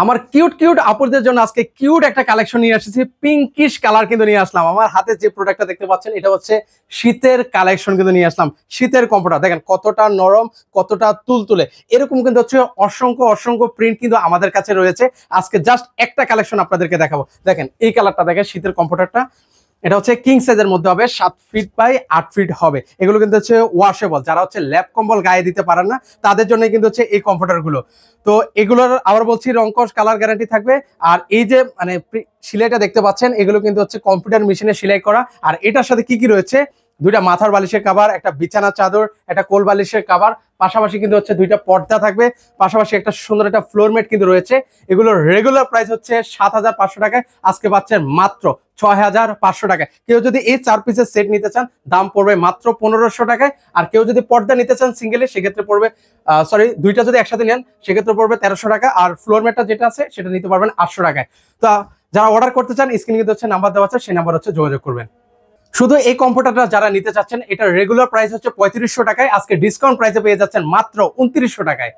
আমার cute cute আপুদের জন্য আজকে কিউট একটা কালেকশন নিয়ে এসেছি। পিঙ্কিশ কালার কিন্তু নিয়ে আসলাম। আমার হাতে যে প্রোডাক্টটা দেখতে পাচ্ছেন এটা হচ্ছে শীতের কালেকশন কিন্তু নিয়ে আসলাম। শীতের কম্ফোর্টার দেখেন কতটা নরম, কতটা তুলতুলে। এরকম কিন্তু হচ্ছে অসংখ্য অসংখ্য প্রিন্ট কিন্তু আমাদের কাছে রয়েছে। আজকে জাস্ট একটা কালেকশন আপনাদেরকে দেখাবো। দেখেন এই কালারটা, দেখেন শীতের কম্ফোর্টারটা। এটা হচ্ছে কিং সাইজের মধ্যে হবে, 7 ফিট বাই 8 ফিট হবে। এগুলো কিন্তু হচ্ছে ওয়াশেবল, যারা হচ্ছে ল্যাপ কম্বল গায়ে দিতে পারেন না তাদের জন্য কিন্তু হচ্ছে এই কমফোর্টার গুলো। তো এগুলোর আবার বলছি রংকশ কালার গ্যারান্টি থাকবে। আর এই যে মানে সেলাইটা দেখতে পাচ্ছেন এগুলো কিন্তু হচ্ছে কম্পিউটার মেশিনে সেলাই করা। আর এটার সাথে কি কি রয়েছে, দুইটা মাথার বালিশের কভার, একটা বিছানা চাদর, একটা কোল বালিশের কভার, পাশাপাশি কিন্তু হচ্ছে দুইটা পর্দা থাকবে, পাশাপাশি একটা সুন্দর একটা ফ্লোর ম্যাট কিন্তু রয়েছে। এগুলোর রেগুলার প্রাইস হচ্ছে 7,500 টাকায়, আজকে পাচ্ছেন মাত্র 6,500 টাকায়। কেউ যদি এই 4 পিসের সেট নিতে চান দাম পড়বে মাত্র 1,500 টাকায়। আর কেউ যদি পর্দা নিতে চান সিঙ্গেলি সেক্ষেত্রে পড়বে দুইটা যদি একসাথে নেন সেক্ষেত্রে পড়বে 1,300 টাকা। আর ফ্লোর ম্যাটটা যেটা আছে সেটা নিতে পারবেন 800 টাকায়। তা যারা অর্ডার করতে চান স্ক্রিনে কিন্তু হচ্ছে নাম্বার দেওয়া আছে, সেই নাম্বার হচ্ছে যোগাযোগ করবেন। শুধু এই কম্পিউটারটা যারা নিতে চাচ্ছেন এটা রেগুলার প্রাইস হচ্ছে 3500 টাকায়, আজকে ডিসকাউন্ট প্রাইসে পেয়ে যাচ্ছেন মাত্র 2900 টাকায়।